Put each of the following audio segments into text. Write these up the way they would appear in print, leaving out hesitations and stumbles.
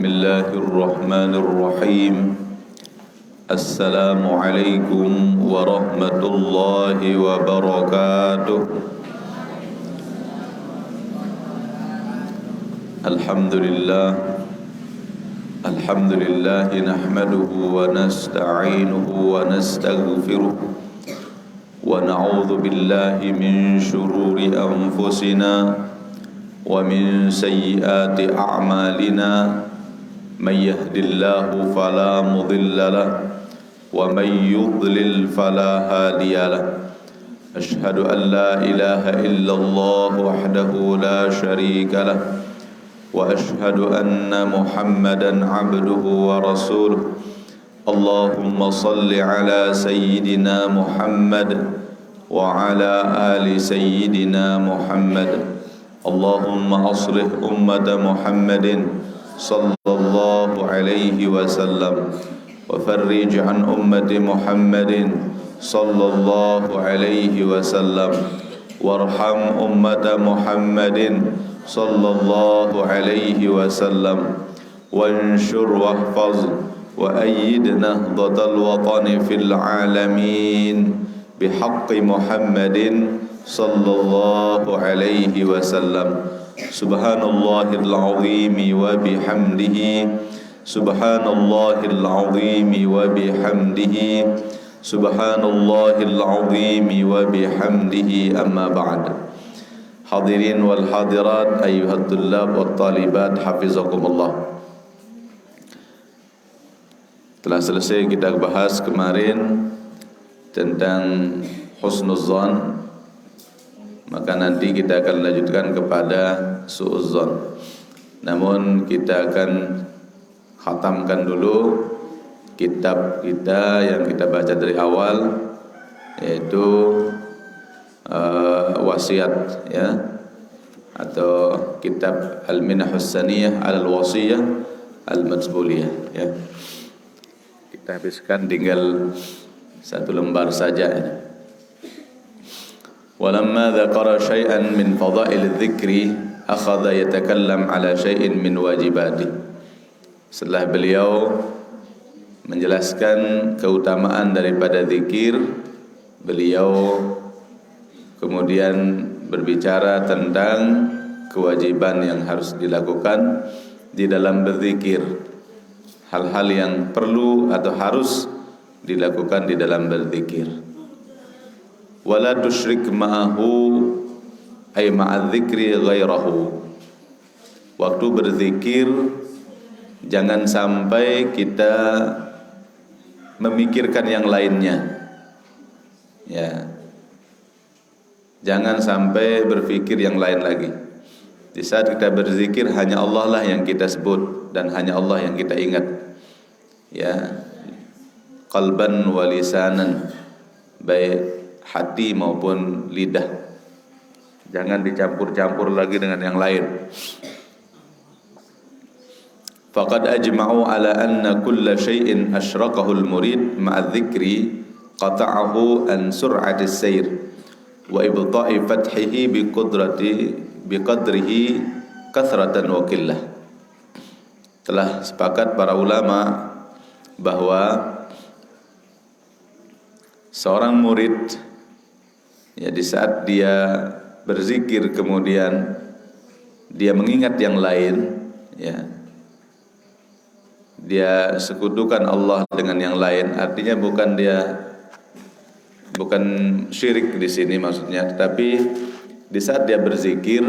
Bismillahirrahmanirrahim. Assalamualaikum warahmatullahi wabarakatuh. Alhamdulillah nahmaduhu wa nasta'inuhu wa nastaghfiruh wa na'udzu billahi min shururi anfusina wa min sayyiati a'malina. May yahdihillahu fala mudilla lahu wa may yudlil fala hadiya lahu. Ashhadu an la ilaha illallah wahdahu la syarika lahu wa ashhadu anna Muhammadan abduhu wa rasuluh. Allahumma salli ala sayyidina Muhammad wa ala ali sayyidina Muhammad. Allahumma aslih ummata Muhammadin sallallahu alaihi wasallam wa farrij an ummati Muhammadin sallallahu alaihi wasallam warham ummata Muhammadin sallallahu alaihi wasallam wanshur wahfaz wa ayyid nahdatal watani fil alamin bihaqqi Muhammadin sallallahu alaihi wasallam. Subhanallahil azim wa bihamdihi, subhanallahil azim wa bihamdihi, subhanallahil azim wa bihamdihi. Amma ba'd. Hadirin wal hadirat, ayyuhat tullab wat talibat, hafizakumullah. Telah selesai kita bahas kemarin tentang husnuzan, maka nanti kita akan lanjutkan kepada su'uzzon. Namun kita akan khatamkan dulu kitab kita yang kita baca dari awal, yaitu wasiat, ya, atau kitab Al-Minahus Saniyah Al-Wasiyah Al-Majbuliyah, ya. Kita habiskan tinggal satu lembar saja, ya. Walamma dzakara syai'an min fadail dzikri akhadha yatakallam ala syai'in min wajibati. Setelah beliau menjelaskan keutamaan daripada zikir, beliau kemudian berbicara tentang kewajiban yang harus dilakukan di dalam berzikir, hal-hal yang perlu atau harus dilakukan di dalam berzikir. Wala tusyrik ma'ahu ay ma'adzikri ghairahu. Waktu berzikir jangan sampai kita memikirkan yang lainnya, ya. Jangan sampai berpikir yang lain lagi. Di saat kita berzikir hanya Allah lah yang kita sebut dan hanya Allah yang kita ingat, ya. Qalban wa lisanan, baik hati maupun lidah. Jangan dicampur-campur lagi dengan yang lain. Faqad ajma'u ala anna kulla syai'in asyraqahu al-murid ma'a dzikri qata'ahu an sur'ati as-sayr wa ibta'i fathihi biqadrihi kathratan wa qillah. Telah sepakat para ulama bahwa seorang murid, ya, di saat dia berzikir kemudian dia mengingat yang lain, ya, dia sekutukan Allah dengan yang lain, artinya bukan syirik di sini maksudnya, tetapi di saat dia berzikir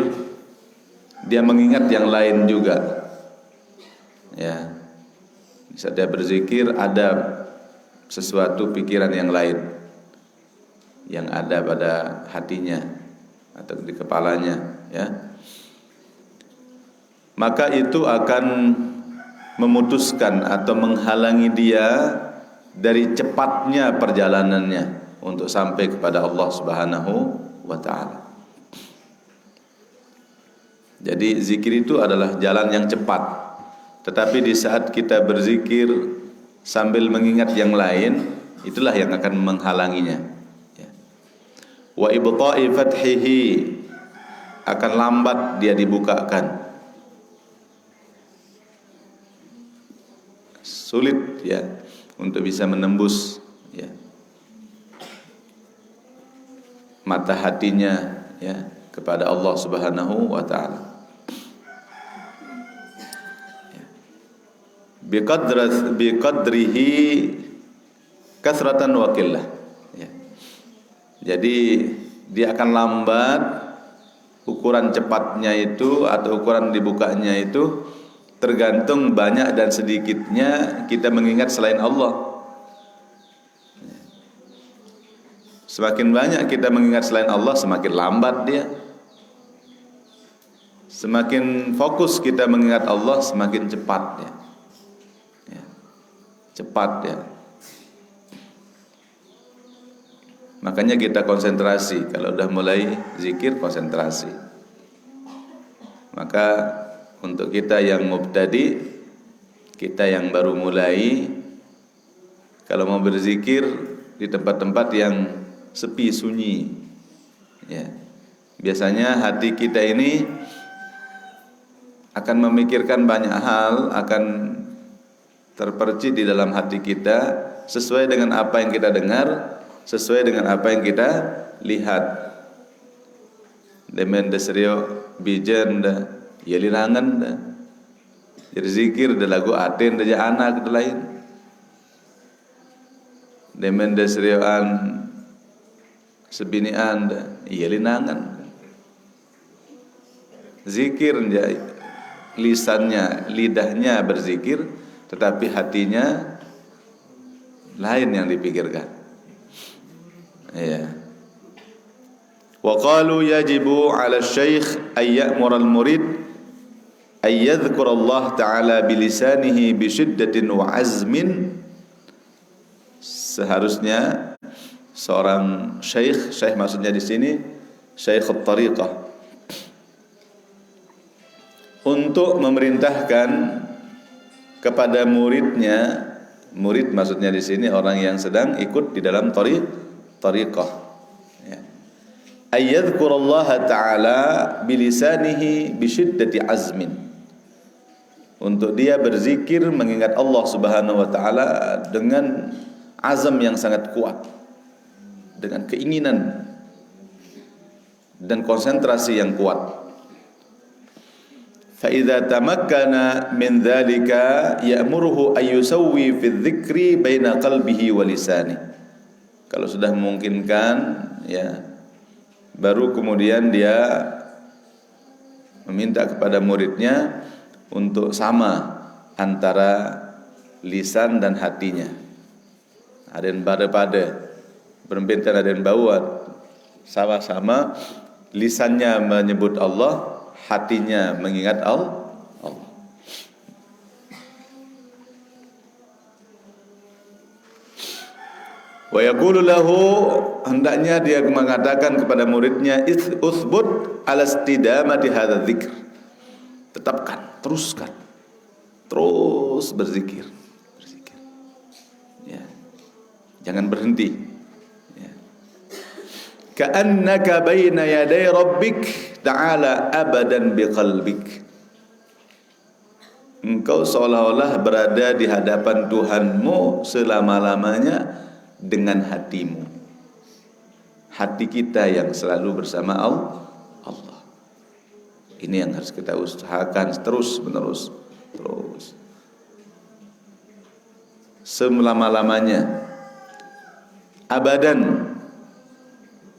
dia mengingat yang lain juga, ya. Di saat dia berzikir ada sesuatu pikiran yang lain yang ada pada hatinya atau di kepalanya, ya. Maka itu akan memutuskan atau menghalangi dia dari cepatnya perjalanannya untuk sampai kepada Allah Subhanahu wa taala. Jadi zikir itu adalah jalan yang cepat. Tetapi di saat kita berzikir sambil mengingat yang lain, itulah yang akan menghalanginya. Wa ibta'i fathihi, akan lambat dia dibukakan. sulit ya untuk bisa menembus ya mata hatinya ya kepada Allah Subhanahu wa taala. Biqadrihi kasratan wa qillah ya. Jadi dia akan lambat, ukuran cepatnya itu atau ukuran dibukanya itu tergantung banyak dan sedikitnya kita mengingat selain Allah. Semakin banyak kita mengingat selain Allah, semakin lambat dia. Semakin fokus kita mengingat Allah, semakin cepat dia. Ya. Cepat ya. Makanya kita konsentrasi. Kalau udah mulai zikir, konsentrasi. Maka untuk kita yang mubtadi, kita yang baru mulai, kalau mau berzikir di tempat-tempat yang sepi, sunyi ya. Biasanya hati kita ini akan memikirkan banyak hal, akan terpercik di dalam hati kita sesuai dengan apa yang kita dengar, sesuai dengan apa yang kita lihat. Demen desrio bijen da yelirangan da. Jadi zikir da lagu aten da anak da lain. Demen desrioan sebinian da yelinangan. Zikir lisannya, lidahnya berzikir, tetapi hatinya lain yang dipikirkan. Ya. Wa qalu yajibu 'ala asy-syaikh ay ya'mura al-murid ay yadhkura Allah ta'ala bilisanihi bi syiddatin wa azmin. Seharusnya seorang syekh maksudnya di sini syekh at-tariqah, untuk memerintahkan kepada muridnya, murid maksudnya di sini orang yang sedang ikut di dalam tariqah ya. Ayyadhkurallaha ta'ala bilisanihi bisyiddati azmin, untuk dia berzikir mengingat Allah Subhanahu wa taala dengan azam yang sangat kuat, dengan keinginan dan konsentrasi yang kuat. Fa idza tamakkana min dzalika ya'muruhu ay yusawwi fi dzikri baina qalbihi wa lisanihi. Kalau sudah memungkinkan ya, baru kemudian dia meminta kepada muridnya untuk sama antara lisan dan hatinya. Ada yang pada berbentan, ada yang bawat, sama-sama lisannya menyebut Allah, hatinya mengingat Allah. Wa yaqulu lahu, hendaknya dia mengatakan kepada muridnya, uthbut ala istidamati hadzal dzikr. Tetapkan, teruskan. Terus berzikir. Ya. Jangan berhenti. Ya. Ka'annaka baina yaday rabbik ta'ala abadan biqalbik. Engkau seolah-olah berada di hadapan Tuhanmu selama-lamanya dengan hatimu. Hati kita yang selalu bersama Allah. Ini yang harus kita usahakan terus menerus, terus selama-lamanya, abadan,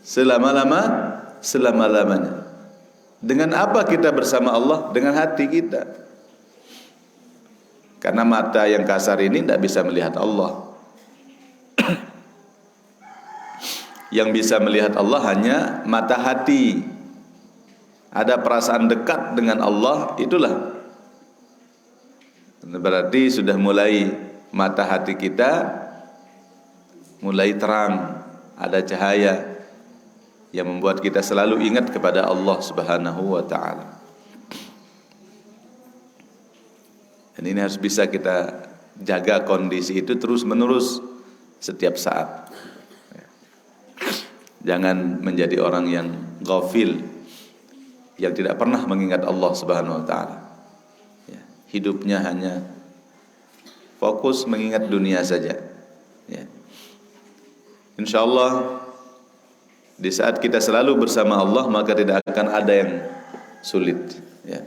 selama-lamanya. Dengan apa kita bersama Allah? Dengan hati kita. Karena mata yang kasar ini tidak bisa melihat Allah. Yang bisa melihat Allah hanya mata hati. Ada perasaan dekat dengan Allah, itulah berarti sudah mulai mata hati kita mulai terang, ada cahaya yang membuat kita selalu ingat kepada Allah Subhanahu wa ta'ala. Dan ini harus bisa kita jaga kondisi itu terus menerus setiap saat. Jangan menjadi orang yang ghafil, yang tidak pernah mengingat Allah Subhanahu wa ta'ala. Ya, hidupnya hanya fokus mengingat dunia saja. Ya. Insyaallah di saat kita selalu bersama Allah maka tidak akan ada yang sulit. Ya.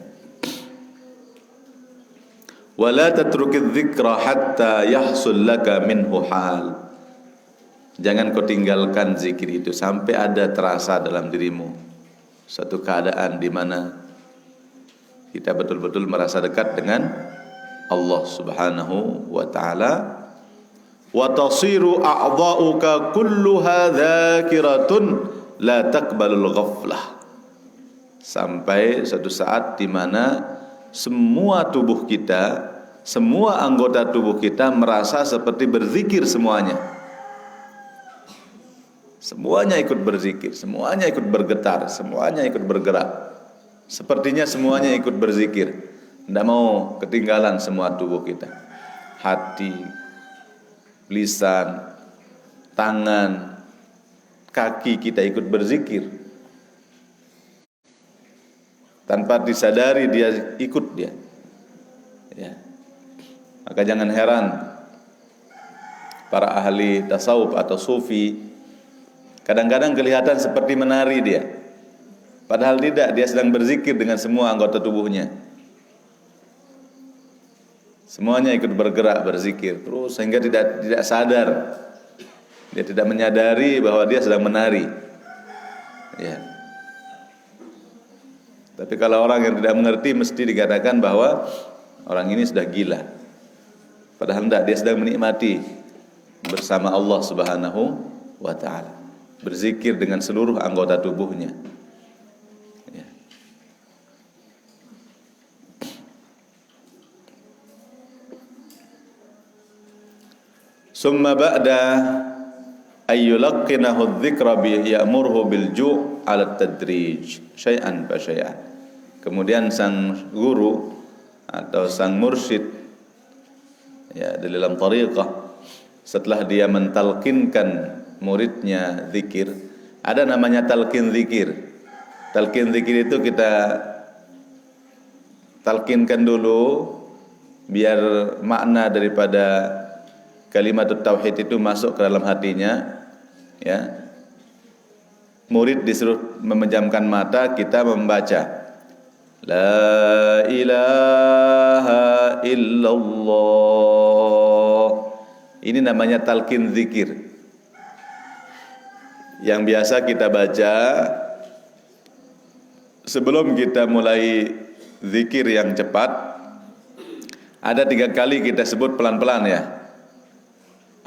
Wala tatrukidz dzikra hatta yahsul laka minhu hal. Jangan kau tinggalkan zikir itu sampai ada terasa dalam dirimu satu keadaan di mana kita betul-betul merasa dekat dengan Allah Subhanahu wa taala. Wa tasiru a'dha'uka kulluha dzakiratun la taqbalul ghaflah. Sampai suatu saat di mana semua tubuh kita, semua anggota tubuh kita merasa seperti berzikir semuanya. Semuanya ikut berzikir, semuanya ikut bergetar, semuanya ikut bergerak. Sepertinya semuanya ikut berzikir. Tidak mau ketinggalan semua tubuh kita. Hati, lisan, tangan, kaki kita ikut berzikir. Tanpa disadari dia ikut dia. Ya. Maka jangan heran para ahli tasawuf atau sufi kadang-kadang kelihatan seperti menari dia. Padahal tidak, dia sedang berzikir dengan semua anggota tubuhnya. Semuanya ikut bergerak berzikir terus sehingga tidak sadar. Dia tidak menyadari bahwa dia sedang menari. Ya. Tapi kalau orang yang tidak mengerti mesti dikatakan bahwa orang ini sudah gila. Padahal tidak, dia sedang menikmati bersama Allah Subhanahu wa taala. Berzikir dengan seluruh anggota tubuhnya. Ya. Summa ba'da ayyulaqqinahu adh-dhikra bi ya'muruhu bil ju' 'ala at-tadrij syai'an fa syai'an. Kemudian sang guru atau sang mursyid ya di dalam tariqah setelah dia mentalkinkan muridnya zikir, ada namanya talqin zikir. Talqin zikir itu kita talqinkan dulu biar makna daripada kalimat tauhid itu masuk ke dalam hatinya, ya. Murid disuruh memejamkan mata, kita membaca La ilaha illallah. Ini namanya talqin zikir. Yang biasa kita baca sebelum kita mulai zikir yang cepat, ada 3 kali kita sebut pelan-pelan ya.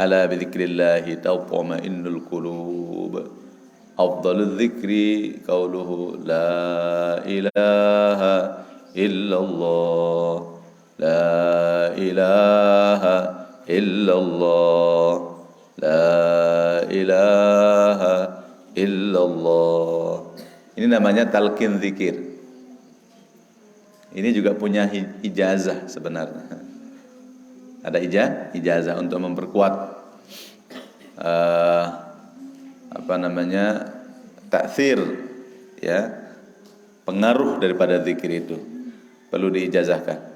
Ala bidzikrillahi tatma'innul qulub. Afdalul dzikri qauluhu la ilaha illallah. La ilaha illallah. La ilaha illallah. Ini namanya talqin zikir. Ini juga punya ijazah sebenarnya. Ada ijazah untuk memperkuat ta'thir ya, pengaruh daripada zikir itu perlu diijazahkan.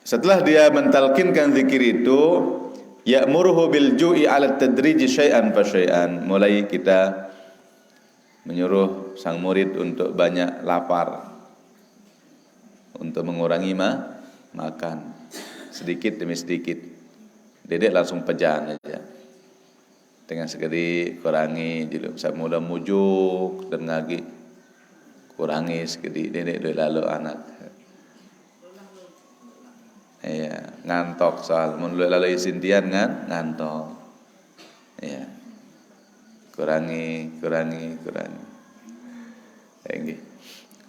Setelah dia mentalkinkan zikir itu, ya'muruhu bil ju'i 'ala tadrij syai'an fa syai'an. Mulai kita menyuruh sang murid untuk banyak lapar, untuk mengurangi makan sedikit demi sedikit. Dedek langsung pejan aja. Dengan segedi kurangi, jadi saya mula mujuk dan ngagi kurangi segedi dedek doi lalu anak. Iya, ngantok soal mun lalu isindian ngantok. Iya. Kurangi. Tinggi.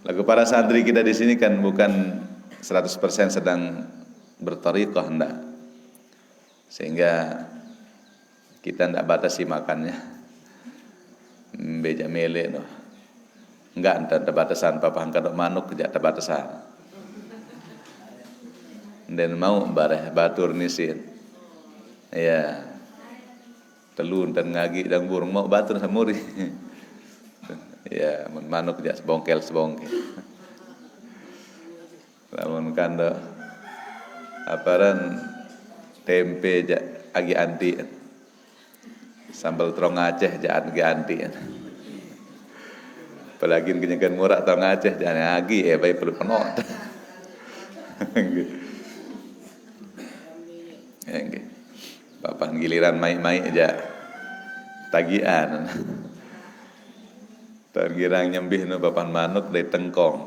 Lagu para santri kita di sini kan bukan 100% sedang bertariqah hendak. Sehingga kita hendak batasi makannya. Beja mele no. Enggak ada batasan papa angkat manuk tidak ada batasan. Dan mau bareh batur nisin. Ya. Telun dan ngagi dan burung mau batur samuri. Ya, mun manuk jak sebongkel. Lamun kando aparan tempe jak agi anti. Sambal terong Aceh jak agi anti. Apalagi kenyakan murah terong Aceh jangan agi baik perlu penot. Nggih. Papan giliran mai-mai aja tagihan. Tergirang nyembih nu papan manuk dari tengkong.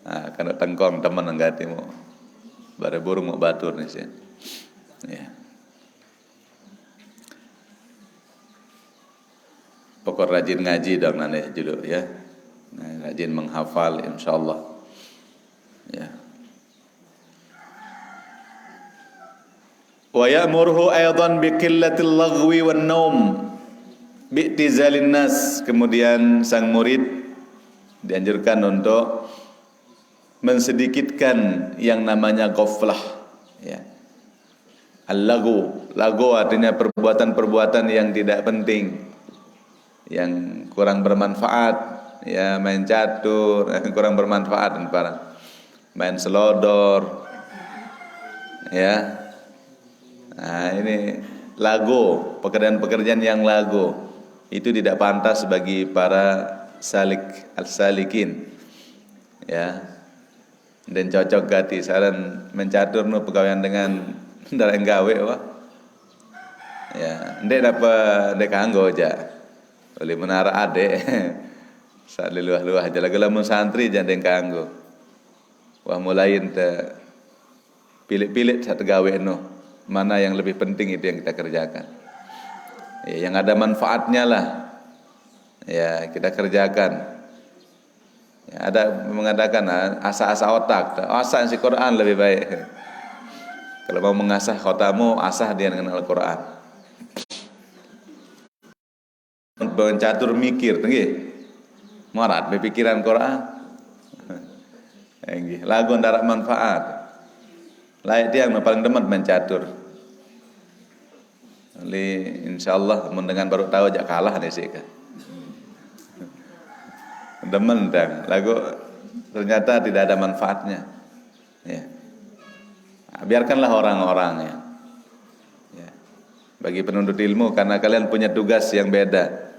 Nah, kana tengkong teman enggati mu. Bare burung mau batur nih sih. Ya. Pokok rajin ngaji dong nanti dulu ya. Nah, rajin menghafal insyaallah. Ya. Wa ya'muruhu aidan bi qillatil laghwi wan naum bi'tizalin nas. Kemudian sang murid dianjurkan untuk mensedikitkan yang namanya ghaflah, ya. Al-laghu, lagu artinya perbuatan-perbuatan yang tidak penting, yang kurang bermanfaat, ya, main catur, kurang bermanfaat dan main selodor, ya. Nah, ini lagu, pekerjaan-pekerjaan yang lagu itu tidak pantas bagi para al-salikin, ya. Dan cocok gati saran mencatur nu pegawaian dengan ndareng gawe wah. Ya, ndek dapat kanggo aja. Oleh menara ade. Saat luah-luah aja lagi lamun santri jangan kanggo. Wah mulain te pilih-pilih satu gawe no. Mana yang lebih penting itu yang kita kerjakan. Ya, yang ada manfaatnya lah. Ya, kita kerjakan. Ya, ada mengatakan asah-asah otak. Asah si Quran lebih baik. Kalau mau mengasah otakmu, asah dia dengan Al-Quran. Mencatur mikir, nggih. Morat berpikiran Quran. Nggih, lagu ndarak manfaat. Layak dia yang paling demen mencatur. Oleh insyaallah mendengar baru tahu jak kalah nih sih kan. Demen dan lagu ternyata tidak ada manfaatnya. Ya. Nah, biarkanlah orang-orang ya. Ya. Bagi penuntut ilmu karena kalian punya tugas yang beda.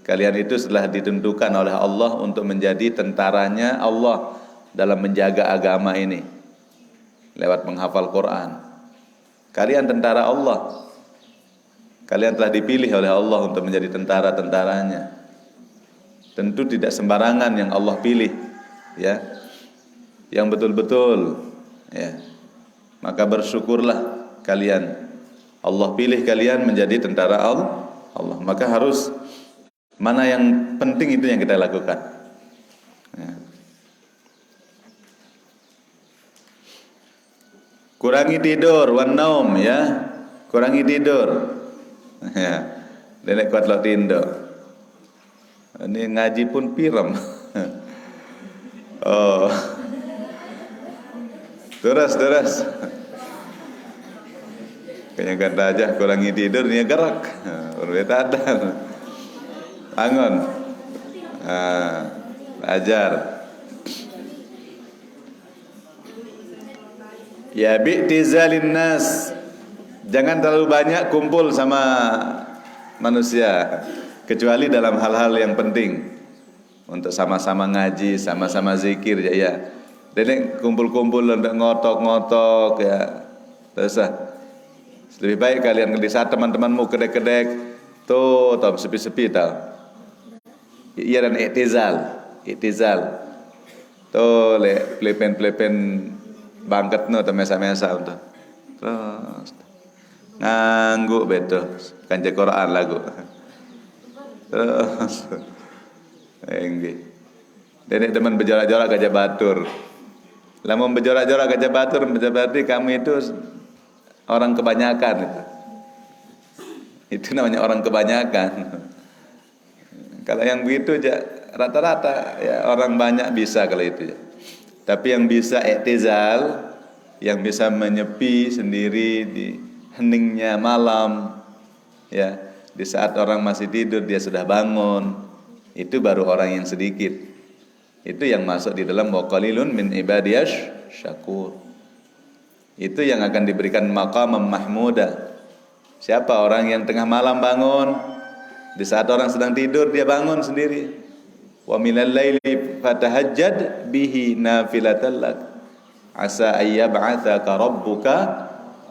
Kalian itu setelah ditentukan oleh Allah untuk menjadi tentaranya Allah dalam menjaga agama ini. Lewat menghafal Quran. Kalian tentara Allah. Kalian telah dipilih oleh Allah untuk menjadi tentara-tentaranya. Tentu tidak sembarangan yang Allah pilih, ya. Yang betul-betul, ya. Maka bersyukurlah kalian. Allah pilih kalian menjadi tentara Allah. Maka harus mana yang penting itu yang kita lakukan. Ya. Kurangi tidur, wan naum, ya. Kurangi tidur. Ya. Nenek kuat lo tindo. Ini ngaji pun pirem. Oh. Terus. Kayaknya kata aja kurangi tidur nih gerak. Berbeda ada. Bangun. Ajar. Ya bi'tizalin nas. Jangan terlalu banyak kumpul sama manusia kecuali dalam hal-hal yang penting. Untuk sama-sama ngaji, sama-sama zikir ya. Dene kumpul-kumpul untuk ngotok-ngotok ya. Terus lebih baik kalian di saat teman-temanmu kedek-kedek tuh sepi-sepi tau. Iya dan iktizal. Tuh le plepen bangket no mesa-mesa untuk terus nganggu betul kanca Quran lagu terus enggih denek teman berjorak-jorak gajah batur lamun berjorak-jorak gajah batur berarti kamu itu orang kebanyakan itu namanya orang kebanyakan. Kalau yang begitu aja rata-rata ya orang banyak bisa kalau itu ya. Tapi yang bisa iktizal, yang bisa menyepi sendiri di heningnya malam, ya di saat orang masih tidur dia sudah bangun, Itu baru orang yang sedikit. Itu yang masuk di dalam wa qalilun min ibadiyash syakur. Itu yang akan diberikan maqam mahmuda. Siapa orang yang tengah malam bangun, di saat orang sedang tidur dia bangun sendiri. Wa minal laili fatahajjad bihi nafilatan lak asa ayyab'atsaka rabbuka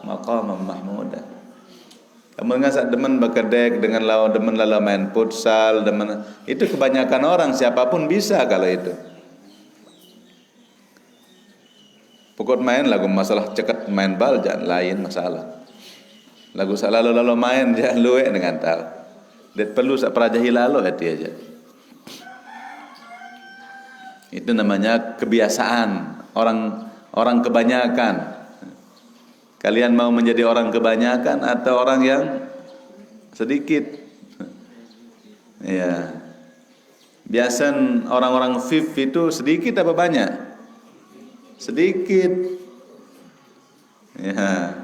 maqaman mahmuda. Kamu ngasak demen bekedek dengan lawan demen lalu main futsal, demen itu kebanyakan orang, siapapun bisa kalau itu. Pokok main lagu masalah ceket main bal jangan lain masalah. Lagu lalu main jangan luwe dengan tahu. Det perlu sak prajahi lalu hati aja. Itu namanya kebiasaan orang kebanyakan. Kalian mau menjadi orang kebanyakan atau orang yang sedikit? Ya. Biasa orang-orang FIF itu sedikit apa banyak? Sedikit. Ya.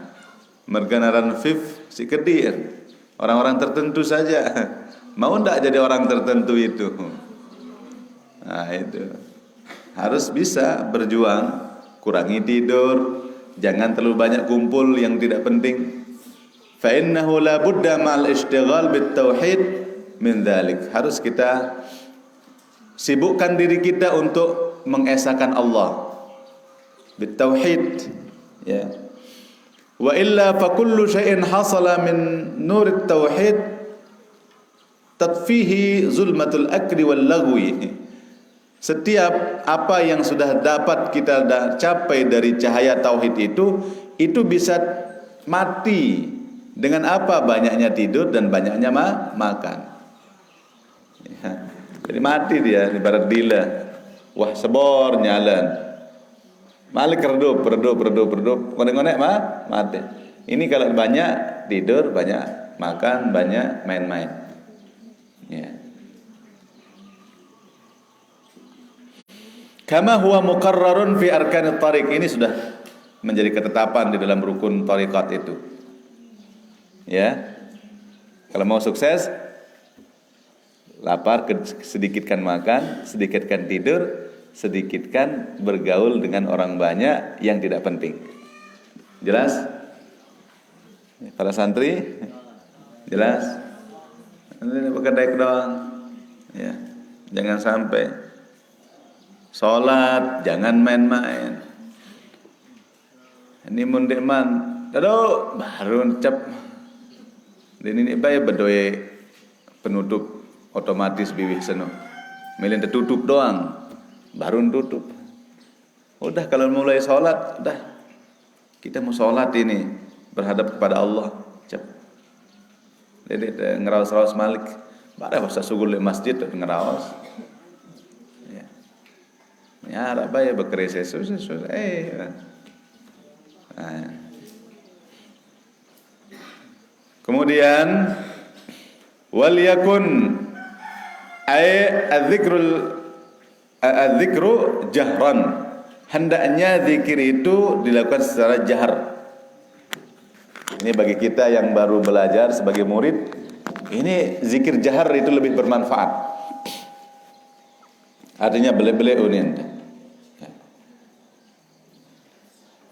Merganaran FIF si kedir. Orang-orang tertentu saja. Mau ndak jadi orang tertentu itu? Nah, itu. Harus bisa berjuang, kurangi tidur. Jangan terlalu banyak kumpul yang tidak penting. Fa innahu la budda ma'al ishtighal bit tauhid min dzalik. Harus kita sibukkan diri kita untuk mengesahkan Allah bit tauhid, ya. Wa illa fa kullu syai'in hasala min nurit tauhid tatfihi zulmatul akli wal lagwi. Setiap apa yang sudah dapat kita capai dari cahaya tauhid itu bisa mati dengan apa? Banyaknya tidur dan banyaknya makan. Ya. Jadi mati dia ibarat dila. Wah sebor nyalan. Malik redup. Ngonek-ngonek mati. Ini kalau banyak tidur, banyak makan, banyak main-main. Ya. Kama huwa muqarrarun fi arkanit tariq. Ini sudah menjadi ketetapan di dalam rukun tariqat itu. Ya. Kalau mau sukses, lapar, sedikitkan makan, sedikitkan tidur, sedikitkan bergaul dengan orang banyak yang tidak penting. Jelas? Para santri? Jelas? Ini bekedek doang. Ya. Jangan sampai sholat, jangan main-main. Ini mundeman, dado baru cep. Ini bae bedoe penutup otomatis biwih seno. Milih tertutup doang, baru tutup. Udah kalau mulai sholat, udah kita mau sholat ini berhadap kepada Allah. Cep. Jadi ngerawas-rawas malik. Bara usah sugul di masjid ngerawas. Ya, apa ya bekerja susah. Kemudian wal yakun adzikru jahran. Hendaknya zikir itu dilakukan secara jahar. Ini bagi kita yang baru belajar sebagai murid, ini zikir jahar itu lebih bermanfaat. Artinya bele-bele unin.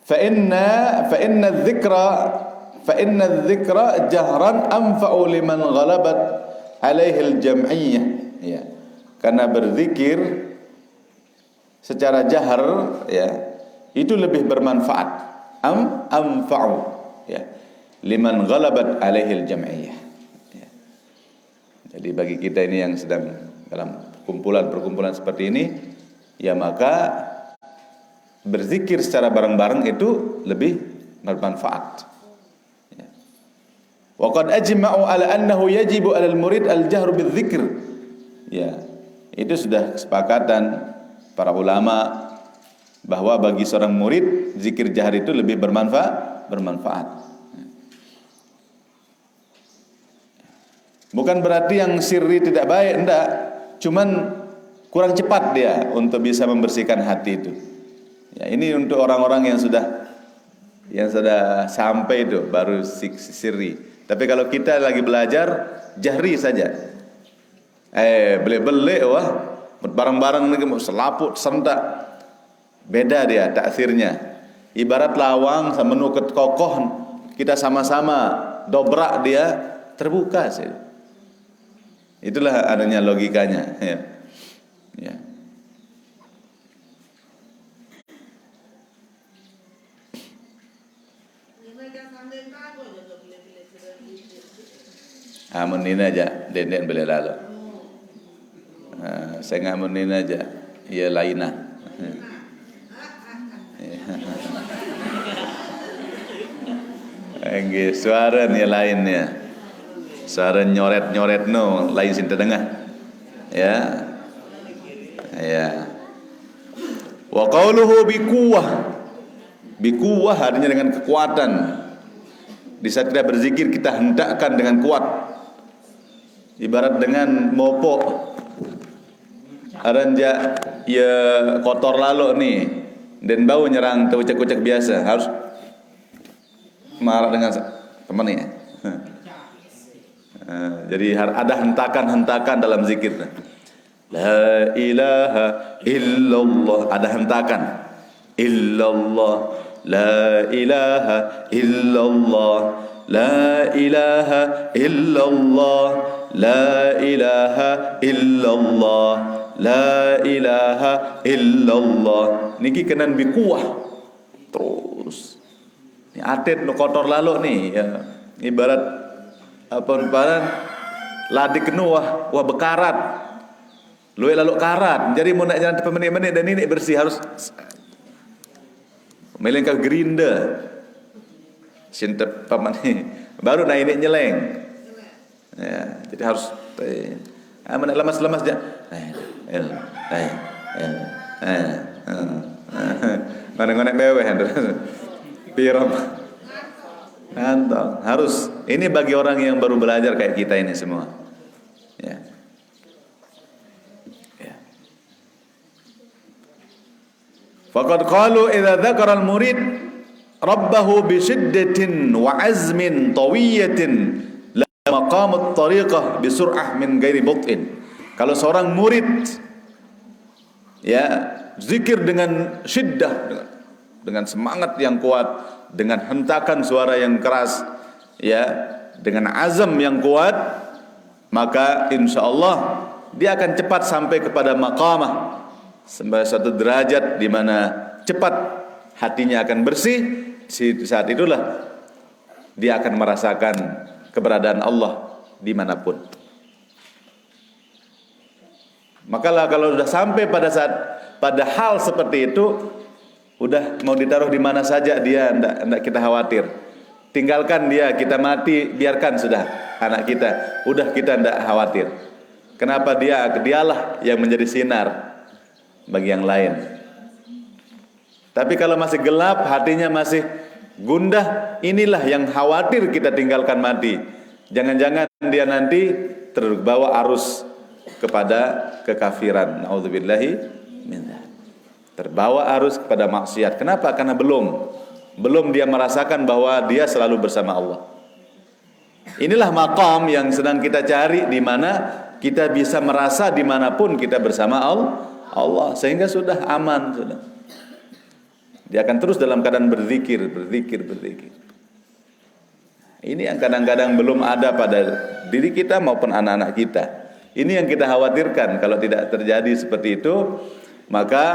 Fa inna dzikra jahran anfa'u liman ghalabat alaihi al-jam'iyyah. Ya. Karena berzikir secara jahar ya, itu lebih bermanfaat. Anfa'u ya. Liman ghalabat alaihi al-jam'iyyah. Ya. Jadi bagi kita ini yang sedang dalam perkumpulan seperti ini, ya maka berzikir secara bareng-bareng itu lebih bermanfaat. Ya. Wa qad ajma'u ala annahu yajibu 'alal murid al-jahru bidzikr. Ya, itu sudah kesepakatan para ulama bahwa bagi seorang murid zikir jahar itu lebih bermanfaat. Bukan berarti yang sirri tidak baik, enggak. Cuman kurang cepat dia untuk bisa membersihkan hati itu. Ya, ini untuk orang-orang yang sudah sampai itu baru sirri. Tapi kalau kita lagi belajar, jahri saja. Belik-belik wah. Barang-barang ni selaput sentak. Beda dia taksirnya. Ibarat lawang sama nuket kokoh, kita sama-sama dobrak dia terbuka sih. Itulah adanya logikanya. Ya. Ya. Amunin aja, den boleh lalu. Saya ngamunin aja, ya lainah. Enggak, suara ni lainnya. Suara nyoret-nyoret no, lain sinta tengah. Ya. Ya. Wa qawluhu biquwah. Biquwah artinya dengan kekuatan. Di saat kita berzikir kita hendakkan dengan kuat. Ibarat dengan mopok. Aranja ya kotor lalu nih dan bau nyerang teucek-ucek biasa harus marah dengan teman ya. Jadi ada hentakan-hentakan dalam zikir. La ilaha illallah, ada hentakan. Illallah, la ilaha illallah, la ilaha illallah, la ilaha illallah, la ilaha illallah. Niki kenan bikuah terus. Ini atet no kotor lalu nih ya. Ibarat apa paran ladi kenuah wah bekarat. Luwe lalu karat. Jadi mau nak jalan menit-menit dan ini bersih harus melengkap gerinda. Sintep pamani baru naik ini nyeleng. Ya, jadi harus mana lemas-lemas aja. Mana ngonek beweh piram. Kantong harus. Ini bagi orang yang baru belajar kayak kita ini semua. Ya. Ya. Faqad qalu idza dzakara al-murid rabbahu bi shiddatin wa azmin tawiyatin la maqam at-tariqah bi sur'ah min ghairi but'in. Kalau seorang murid ya zikir dengan syiddah dengan semangat yang kuat, dengan hentakan suara yang keras, ya, dengan azam yang kuat, maka insyaallah dia akan cepat sampai kepada maqamah, sampai satu derajat di mana cepat hatinya akan bersih. Saat itulah dia akan merasakan keberadaan Allah dimanapun. Makalah kalau sudah sampai pada hal seperti itu, udah mau ditaruh di mana saja dia enggak kita khawatir. Tinggalkan dia, kita mati, biarkan sudah anak kita. Udah kita enggak khawatir. Kenapa dialah yang menjadi sinar bagi yang lain. Tapi kalau masih gelap, hatinya masih gundah, inilah yang khawatir kita tinggalkan mati. Jangan-jangan dia nanti terbawa arus kepada kekafiran. Nauzubillahi min dzalik. Terbawa arus kepada maksiat. Kenapa? Karena belum dia merasakan bahwa dia selalu bersama Allah. Inilah maqam yang sedang kita cari, di mana kita bisa merasa dimanapun kita bersama Allah, sehingga sudah aman sudah. Dia akan terus dalam keadaan berzikir. Ini yang kadang-kadang belum ada pada diri kita maupun anak-anak kita. Ini yang kita khawatirkan. Kalau tidak terjadi seperti itu, maka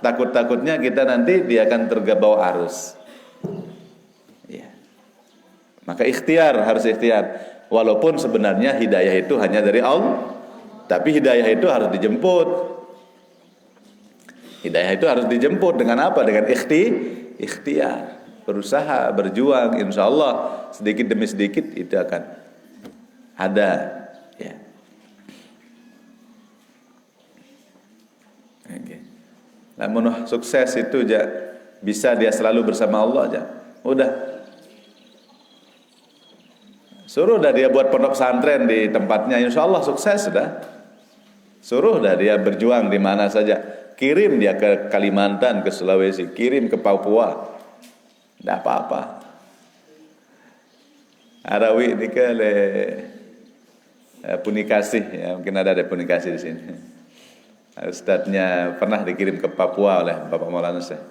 takut-takutnya kita nanti dia akan terbawa arus. Ya. Maka harus ikhtiar. Walaupun sebenarnya hidayah itu hanya dari Allah, tapi hidayah itu harus dijemput. Hidayah itu harus dijemput dengan apa? Dengan ikhtiar. Berusaha, berjuang, insyaallah sedikit demi sedikit itu akan ada. Ya. Okay. Namun sukses itu bisa dia selalu bersama Allah aja. Udah. Suruh dah dia buat pondok pesantren di tempatnya, insyaallah sukses sudah. Suruh dah dia berjuang di mana saja. Kirim dia ke Kalimantan, ke Sulawesi, kirim ke Papua. Tidak apa-apa. Arawi ini ke Punikasih, ya, mungkin ada Punikasih di sini. Ustadznya pernah dikirim ke Papua oleh Bapak Maulana Syekh.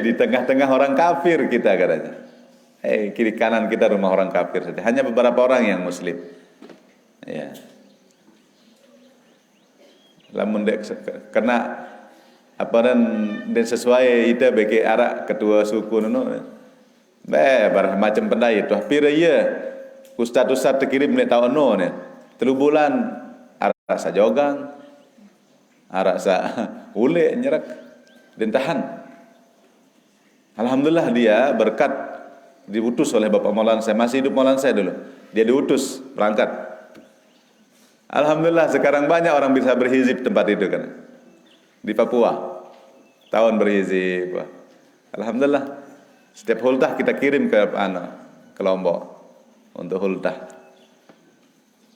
Di tengah-tengah orang kafir kita katanya. Kiri kanan kita rumah orang kafir saja. Hanya beberapa orang yang muslim. Ya. Lamun dek kena apa dan sesuai itu bagi arak ketua suku nuno. Macam pendai tu. Pira ya. Ustaz-ustaz terkirim nek tahun no ne. 3 bulan arak sa jogang. Arak sa ule nyerak dan tahan. Alhamdulillah dia berkat diutus oleh Bapak Maulana saya, masih hidup Maulana saya dulu. Dia diutus berangkat. Alhamdulillah sekarang banyak orang bisa berhizib tempat itu kan. Di Papua. Tahun berhizib. Alhamdulillah. Setiap hultah kita kirim ke Lombok untuk hultah.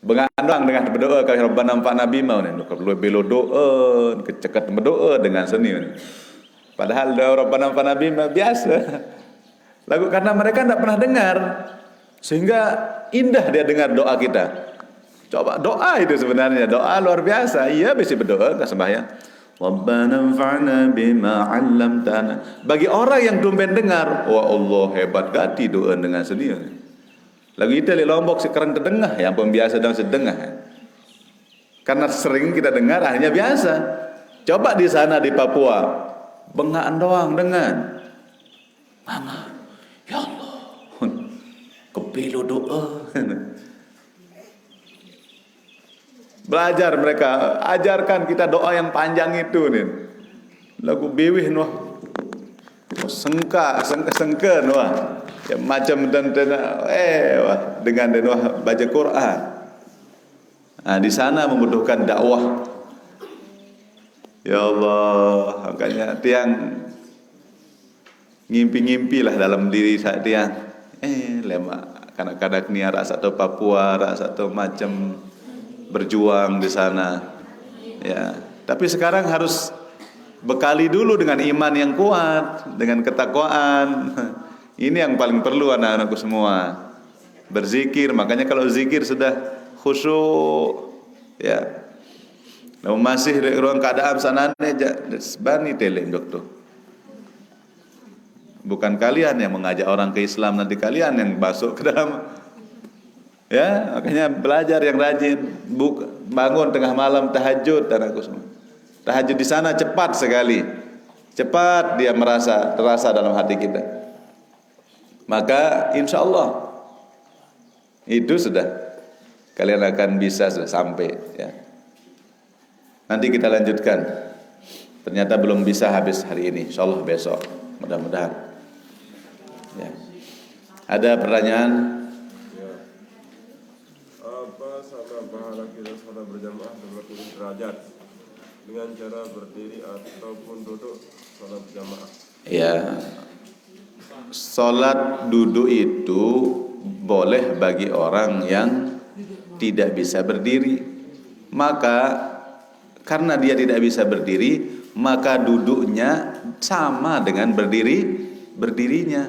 Bengadang dengan berdoa kalau Rabbana anfa'na bima ni, kalau belo doa, kecekat berdoa dengan seni ni. Padahal doa Rabbana anfa'na bima biasa. Lagu karena mereka tidak pernah dengar, sehingga indah dia dengar doa kita. Coba doa itu sebenarnya doa luar biasa. Iya bisa berdoa ke sembahyang. Rabbana anfa'na bima 'allamtana. Bagi orang yang tumben dengar, wah Allah hebat gati doa dengan seni. Lagu itu di Lombok sekarang terdengar, yang pembiasa dan sedengah. Karena sering kita dengar hanya biasa. Coba di sana di Papua, bengaan doang dengan mama, ya Allah, kepilo doa. Belajar mereka, ajarkan kita doa yang panjang itu nih. Lagu bewih noh, sengka noh. Ya, macam dan dengan baca Quran. Nah, di sana membutuhkan dakwah. Ya Allah, makanya tiang ngimpi-ngimpi lah dalam diri saya tiang. Lemak kadang-kadang ni rasa atau Papua, rasa atau macam berjuang di sana. Ya, tapi sekarang harus bekali dulu dengan iman yang kuat, dengan ketakwaan. Ini yang paling perlu anak-anakku semua. Berzikir, makanya kalau zikir sudah khusyuk, ya. Kalau masih di ruang keadaan sanane bani teleng dokter. Bukan kalian yang mengajak orang ke Islam, nanti kalian yang masuk ke dalam. Ya, makanya belajar yang rajin, bangun tengah malam tahajud anakku semua. Tahajud di sana cepat sekali. Cepat dia terasa dalam hati kita. Maka insya Allah itu sudah kalian akan bisa sudah sampai ya. Nanti kita lanjutkan. Ternyata belum bisa habis hari ini. Insya Allah besok mudah-mudahan ya. Ada pertanyaan? Ya. Apa sama pahala kita sholat berjamaah dalam derajat dengan cara berdiri ataupun duduk sholat berjamaah? Ya. Salat duduk itu boleh bagi orang yang tidak bisa berdiri. Maka karena dia tidak bisa berdiri, maka duduknya sama dengan berdirinya.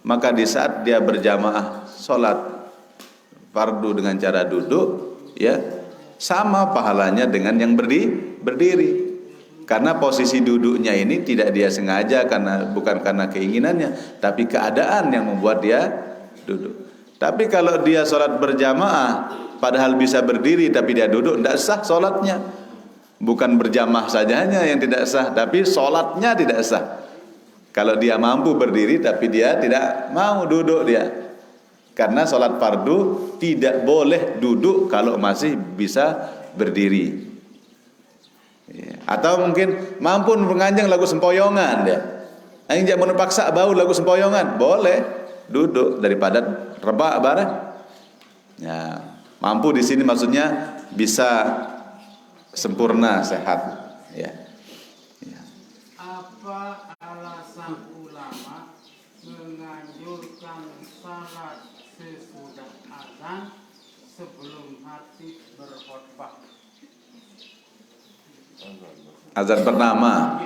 Maka di saat dia berjamaah salat fardu dengan cara duduk, ya sama pahalanya dengan yang berdiri. Karena posisi duduknya ini tidak dia sengaja, bukan karena keinginannya, tapi keadaan yang membuat dia duduk. Tapi kalau dia sholat berjamaah, padahal bisa berdiri tapi dia duduk, tidak sah sholatnya. Bukan berjamaah sajanya yang tidak sah, tapi sholatnya tidak sah. Kalau dia mampu berdiri tapi dia tidak mau duduk dia. Karena sholat fardu tidak boleh duduk kalau masih bisa berdiri. Atau mungkin mampu menganjang lagu sempoyongan dia. Aing jak mun paksa bau lagu sempoyongan, boleh duduk daripada rebak bareng. Ya, mampu di sini maksudnya bisa sempurna sehat, ya. Ya. Apa alasan ulama menganjurkan salat sesudah azan sebelum khatib berkhutbah? Azan pertama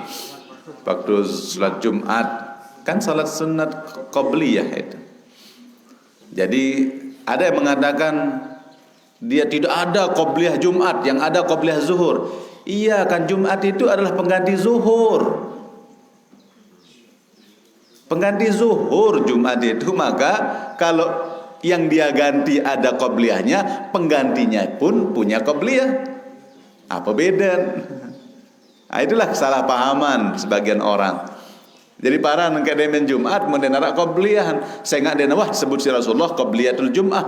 waktu salat Jumat kan salat sunat qabliyah itu. Jadi Ada yang mengatakan dia tidak ada qobliyah Jumat, yang ada qobliyah zuhur. Iya kan, Jumat itu adalah pengganti zuhur. Pengganti zuhur Jumat itu, maka kalau yang dia ganti ada qobliyahnya, penggantinya pun punya qobliyah. Apa beda? Nah, itulah kesalahpahaman sebagian orang. Jadi para nengkademen Jumat mendengar qobliyahan. Saya nggak dengar, wah sebut si Rasulullah qobliyatul Jum'ah.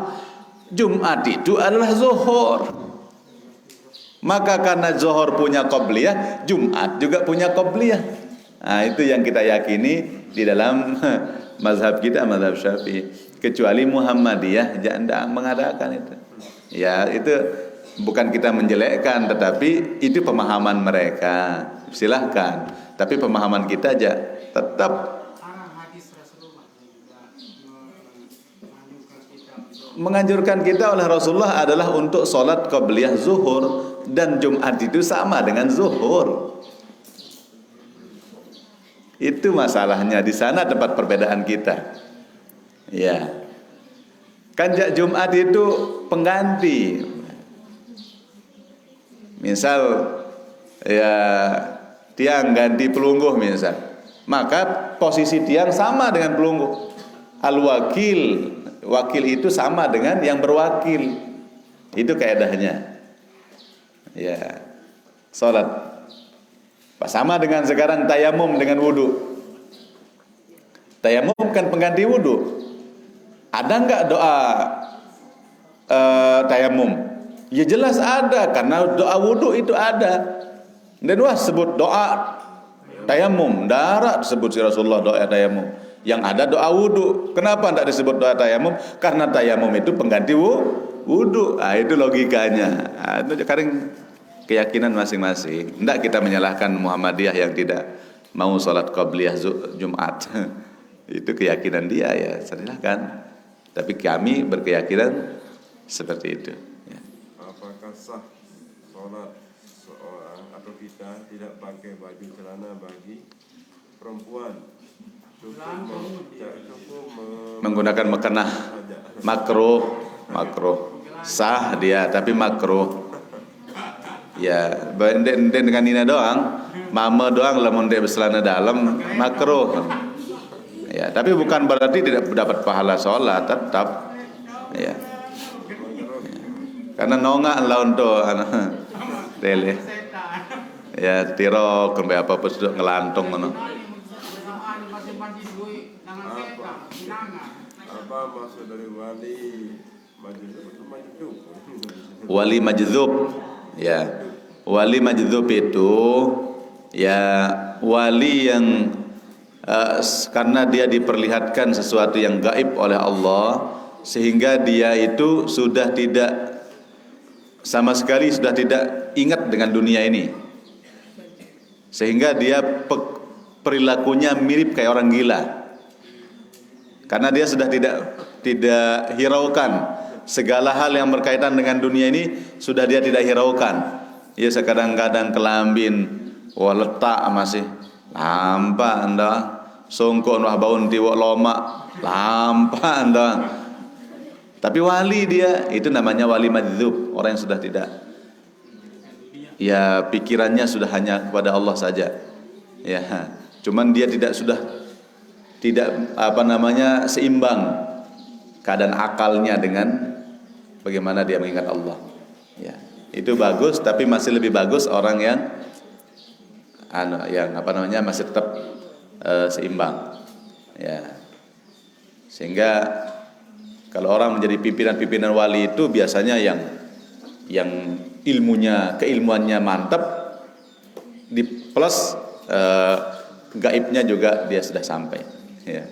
Jumat itu adalah zuhur. Maka karena zuhur punya qobliyah, Jumat juga punya qobliyah. Nah, itu yang kita yakini di dalam mazhab kita, mazhab Syafi'i. Kecuali Muhammadiyah jangan mengadakan itu. Ya, itu bukan kita menjelekkan, tetapi itu pemahaman mereka. Silahkan. Tapi pemahaman kita aja tetap hadis Rasulullah juga menganjurkan kita untuk menganjurkan kita oleh Rasulullah adalah untuk sholat qobliyah zuhur, dan Jumat itu sama dengan zuhur. Itu masalahnya, di sana tempat perbedaan kita. Ya, kan Jumat itu pengganti. Misal ya tiang ganti pelungguh misal, maka posisi tiang sama dengan pelungguh. Al-wakil, wakil itu sama dengan yang berwakil. Itu kaedahnya. Ya, salat sama dengan sekarang tayamum dengan wudu. Tayamum kan pengganti wudu. Ada enggak doa tayamum? Ya jelas ada, karena doa wudu itu ada. Dan wah sebut doa tayamum, darat disebut si Rasulullah doa tayamum. Yang ada doa wudu. Kenapa tidak disebut doa tayamum? Karena tayamum itu pengganti wudu. Nah, itu logikanya. Nah, itu kadang keyakinan masing-masing. Tidak kita menyalahkan Muhammadiyah yang tidak mau sholat qabliyah Jumat. Itu keyakinan dia, ya silahkan. Tapi kami berkeyakinan seperti itu. Ya. Apakah sah sholat seorang atau kita tidak pakai baju celana bagi perempuan? Menggunakan mekenah, makruh, sah dia, tapi makruh. Ya, benden dengan Nina doang, mama doang lamun dia berselana dalam makruh. Ya, tapi bukan berarti tidak dapat pahala sholat, tetap. Ya. Karena nongak laun to tele. Ya, tiro kembe apa pun sudah ngelantung ngono. Apa maksud dari wali majdzub? Wali majdzub. Ya. Wali majdzub itu ya wali yang karena dia diperlihatkan sesuatu yang gaib oleh Allah, sehingga dia itu sudah tidak sama sekali sudah tidak ingat dengan dunia ini, sehingga dia perilakunya mirip kayak orang gila, karena dia sudah tidak hiraukan segala hal yang berkaitan dengan dunia ini, sudah dia tidak hiraukan. Ya sekadang-kadang kelambin letak masih lampa anda songkon wah baun tiwok loma lampa anda. Tapi wali dia itu namanya wali majdzub, orang yang sudah tidak, ya pikirannya sudah hanya kepada Allah saja. Ya, cuman dia tidak seimbang keadaan akalnya dengan bagaimana dia mengingat Allah. Ya, itu bagus, tapi masih lebih bagus orang yang masih tetap seimbang. Ya, sehingga kalau orang menjadi pimpinan wali itu biasanya yang keilmuannya mantap, di plus gaibnya juga dia sudah sampai. Ya.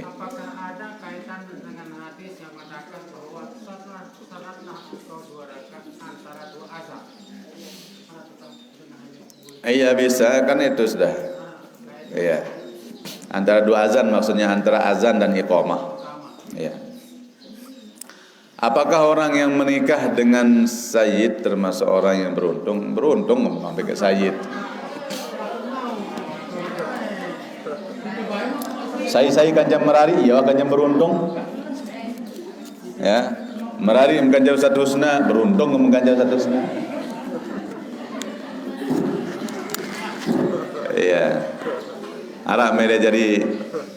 Apakah ada kaitan dengan hadis yang mengatakan bahwa salatlah atau 2 rakaat antara 2 azan? Iya bisa, kan itu sudah. Iya. Antara 2 azan, maksudnya antara azan dan iqamah. Ya. Apakah orang yang menikah dengan sayyid termasuk orang yang beruntung? Beruntung ngomong sampai ke sayyid. Saya kanjang merari, iya kanjang beruntung. Ya, merari mengganjal Ustaz Husna, beruntung mengganjal Ustaz Husna. Iya. Arak media jadi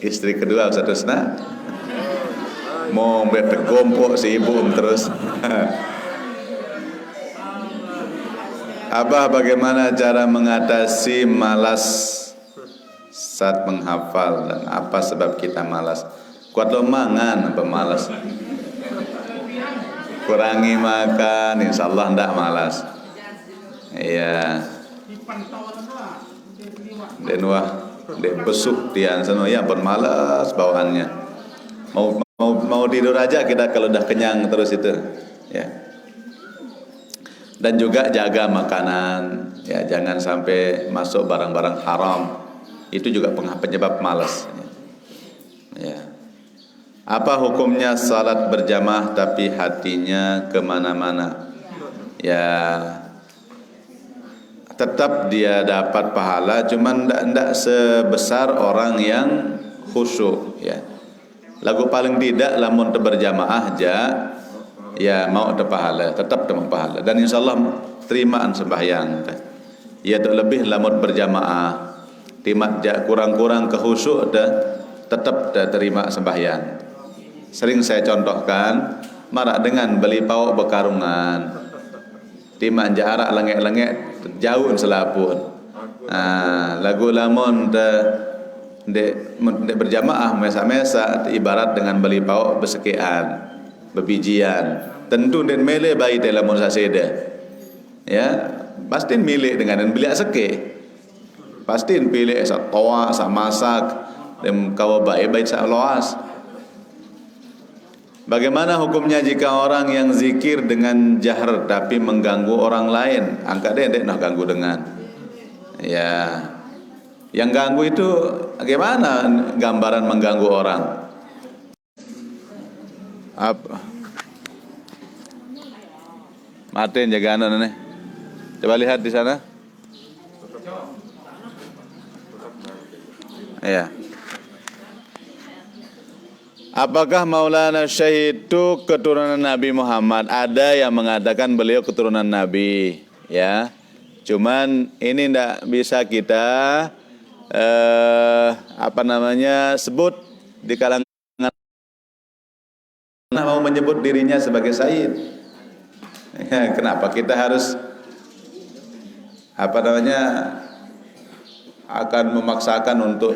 istri kedua Ustaz Husna. Mau bertegompok si ibu terus. Abah, bagaimana cara mengatasi malas saat menghafal dan apa sebab kita malas? Kuat lo mangan apa malas? Kurangi makan, insya Allah ndak malas. Iya. Dan wah, dek besuk tian seno ya pun malas bawaannya. Mau tidur aja kita kalau udah kenyang terus itu. Ya. Dan juga jaga makanan, ya jangan sampai masuk barang-barang haram. Itu juga penyebab malas. Ya. Apa hukumnya salat berjamaah tapi hatinya kemana-mana? Ya, tetap dia dapat pahala, cuman tidak sebesar orang yang khusyuk. Ya, lagu paling tidak lamun berjamaah aja, ya mau ada pahala, tetap dapat pahala. Dan insya Allah terimaan sembahyang. Ya lebih lamun berjamaah, timat kurang-kurang khusyuk tetap terima sembahyang. Sering saya contohkan, marak dengan beli pau bekarungan. Timak jarak lengek-lengek jauh selapun. Lagu lamun de berjamaah mesa-mesa ibarat dengan beli pau besekian, bebijian. Tentu den mele bayi dalam saseda. Ya, pasti milik dengan dan beli seke. Pasti pilih sak toa, sak masak, dan kawa baik sak loas. Bagaimana hukumnya jika orang yang zikir dengan jahar tapi mengganggu orang lain? Angkat dek nak ganggu dengan. Ya, yang ganggu itu bagaimana gambaran mengganggu orang? Apa? Matiin jagaan nih. Coba lihat di sana. Ya. Apakah Maulana Syekh itu keturunan Nabi Muhammad? Ada yang mengatakan beliau keturunan Nabi, ya. Cuman ini tidak bisa kita sebut di kalangan mau menyebut dirinya sebagai Sayyid. Ya, kenapa kita harus akan memaksakan untuk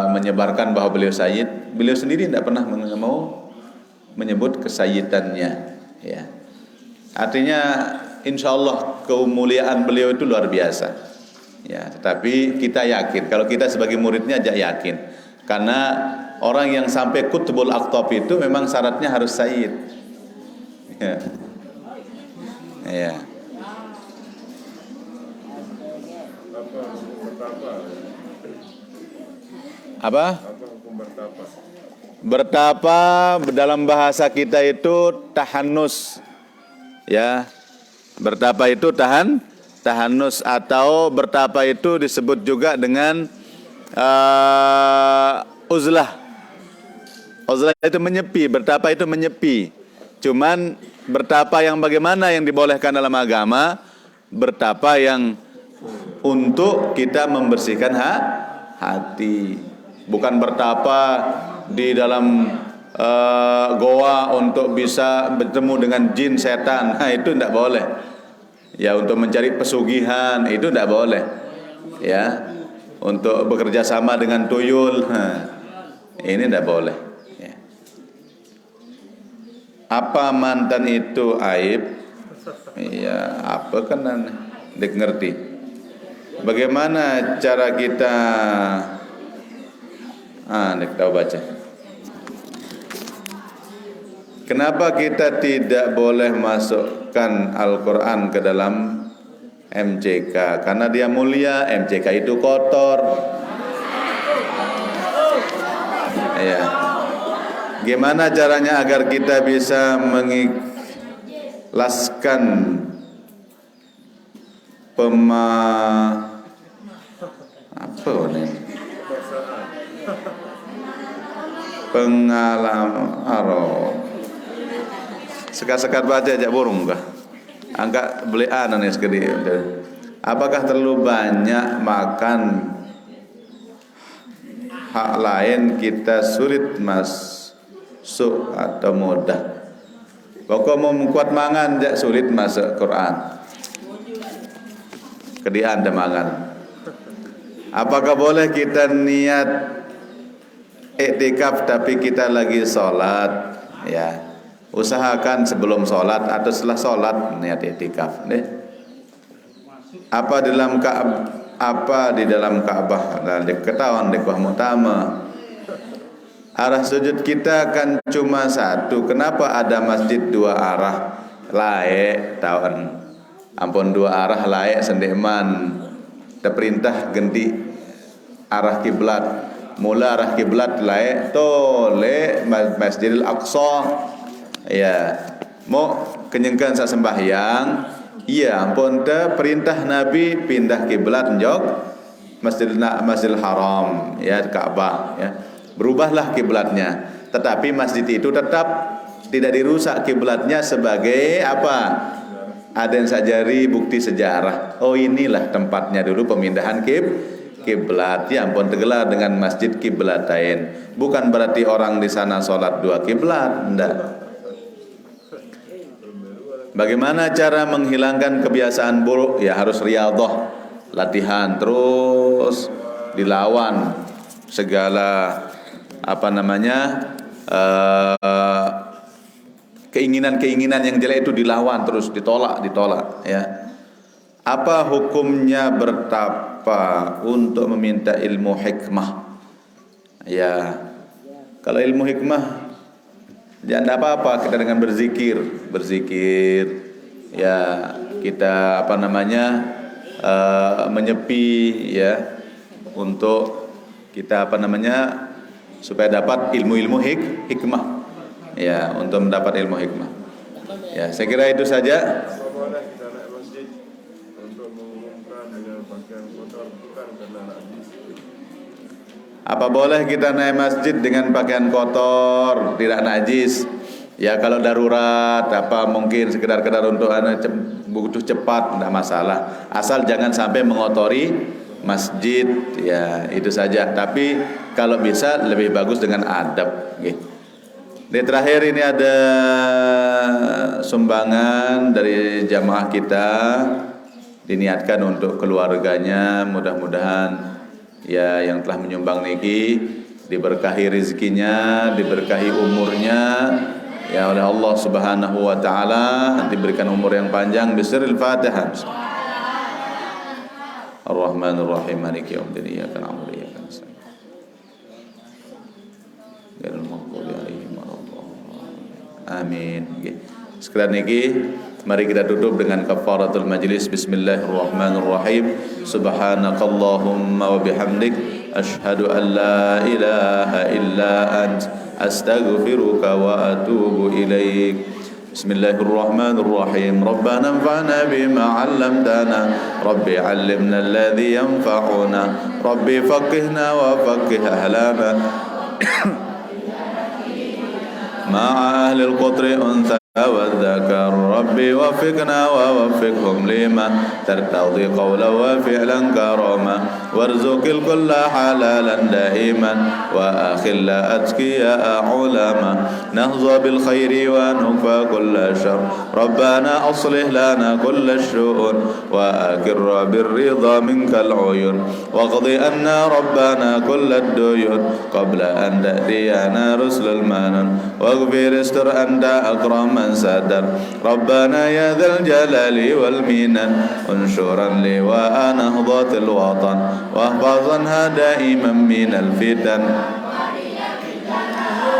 menyebarkan bahwa beliau sayyid? Beliau sendiri tidak pernah mau menyebut kesayyidannya, ya. Artinya insya Allah kemuliaan beliau itu luar biasa, ya. Tetapi kita yakin, kalau kita sebagai muridnya aja yakin, karena orang yang sampai kutubul aqtab itu memang syaratnya harus sayyid, ya. Ya. Apa? Hukum bertapa? Bertapa dalam bahasa kita itu tahannus. Ya. Bertapa itu tahannus, atau bertapa itu disebut juga dengan uzlah. Uzlah itu menyepi, bertapa itu menyepi. Cuman bertapa yang bagaimana yang dibolehkan dalam agama? Bertapa yang untuk kita membersihkan hati. Bukan bertapa di dalam goa untuk bisa bertemu dengan jin setan. Itu tidak boleh. Ya, untuk mencari pesugihan itu tidak boleh. Ya, untuk bekerja sama dengan tuyul, ini tidak boleh. Ya. Apa mantan itu aib? Iya, apa kan dek ngerti. Bagaimana cara kita dek tahu baca. Kenapa kita tidak boleh masukkan Al-Quran ke dalam MCK? Karena dia mulia, MCK itu kotor. Ya. Gimana caranya agar kita bisa mengikhlaskan pengalaman sekat-sekat baca aja burung kah? Angkat beli nih sekali. Apakah terlalu banyak makan hak lain kita sulit masuk atau mudah? Pokok mau kuat mangan jak sulit masuk Quran. Kedian dah mangan. Apakah boleh kita niat iktikaf tapi kita lagi sholat? Ya, usahakan sebelum sholat atau setelah sholat niat iktikaf. Apa di dalam Ka'bah? Ketahuan di Ka'bah Mutama. Arah sujud kita kan cuma satu. Kenapa ada masjid dua arah? Laik tawan. Ampun dua arah laik sendeman. Terperintah ganti arah kiblat. Mula arah kiblat laik tole Masjidil Aqsa. Ya, mau kenyengkan sak sembahyang. Iya, ampun perintah Nabi pindah kiblat njok Masjidil Haram ya Ka'bah ya. Berubahlah kiblatnya, tetapi masjid itu tetap tidak dirusak kiblatnya sebagai apa? Ada yang sajari bukti sejarah. Oh, inilah tempatnya dulu pemindahan kiblat. Ya ampun, tergelar dengan Masjid Kiblatain. Bukan berarti orang di sana sholat dua kiblat, enggak. Bagaimana cara menghilangkan kebiasaan buruk? Ya harus riyadhah, latihan terus, dilawan segala keinginan-keinginan yang jelek itu dilawan terus, ditolak ya. Apa hukumnya bertapa untuk meminta ilmu hikmah? Ya, kalau ilmu hikmah jangan apa-apa, kita dengan berzikir ya, kita menyepi ya, untuk kita supaya dapat ilmu-ilmu hikmah ya, untuk mendapat ilmu hikmah ya. Saya kira itu saja. Boleh kita naik masjid untuk mengumumkan dengan pakaian kotor bukan karena najis? Apa boleh kita naik masjid dengan pakaian kotor tidak najis? Ya kalau darurat mungkin sekedar untuk butuh cepat tidak masalah, asal jangan sampai mengotori masjid ya, itu saja. Tapi kalau bisa lebih bagus dengan adab. Di terakhir ini ada sumbangan dari jamaah kita, diniatkan untuk keluarganya. Mudah-mudahan ya yang telah menyumbang niki diberkahi rezekinya, diberkahi umurnya ya oleh Allah Subhanahu wa taala, diberikan umur yang panjang. Bismillahil Fatihah. Ar-Rahmanir Rahim, Maliki yaumiddin, iyyaka na'budu wa iyyaka nasta'in. Ghairil maghdubi 'alaihim waladdallin. Amin. Sekalian niki mari kita tutup dengan kafaratul majlis. Bismillahirrahmanirrahim. Subhanakallahumma wa bihamdik asyhadu an la ilaha illa ant astaghfiruka wa atubu ilaik. Bismillahirrahmanirrahim. Rabbana anfa'na bima 'allamtana, Rabbi 'allimna alladhi yanfa'una, Rabbi faqihna wa faqih ahlana ma'a ahli al-qutri untha والذكر ربي وفقنا ووفقهم لما ترتضي قولا وفعلا كرما وارزق الكل حلالا دائما وأخل أتقياء علما نهضى بالخير ونكفى كل شر ربنا أصلح لنا كل الشؤون وأكر بالرضا منك العيون واقض أنا ربنا كل الديون قبل أن تأتينا رسل المنن واغفر استر أنت أكرم sadar Rabbana ya dzal jalali wal minan unsyuran liwa nahdhatil watan wahfazanha daiman minal fitan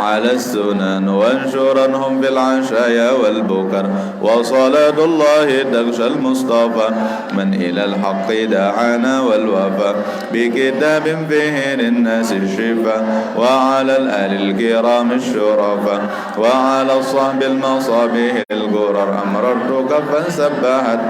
على السنن وانشرنهم بالعشايا والبكر وصلاة الله تغشى المصطفى من إلى الحق دعانا والوفا بكتاب فيه للناس الشفاء وعلى الآل الكرام الشرفاء وعلى الصحب المصابيح الغرر أمررت كفا سبحت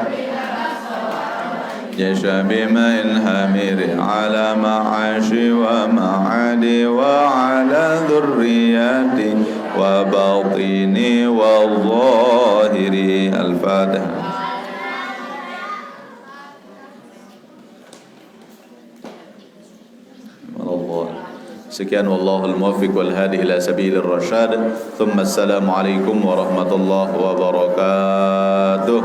جيش بماء حمير على معاش ومعاد وعلى ذريات وباطن والظاهر. الفاتحة. Sekian wallahul muwaffiq wal hadi ila sabilir rasyad. Thumma assalamu alaikum warahmatullahi wabarakatuh.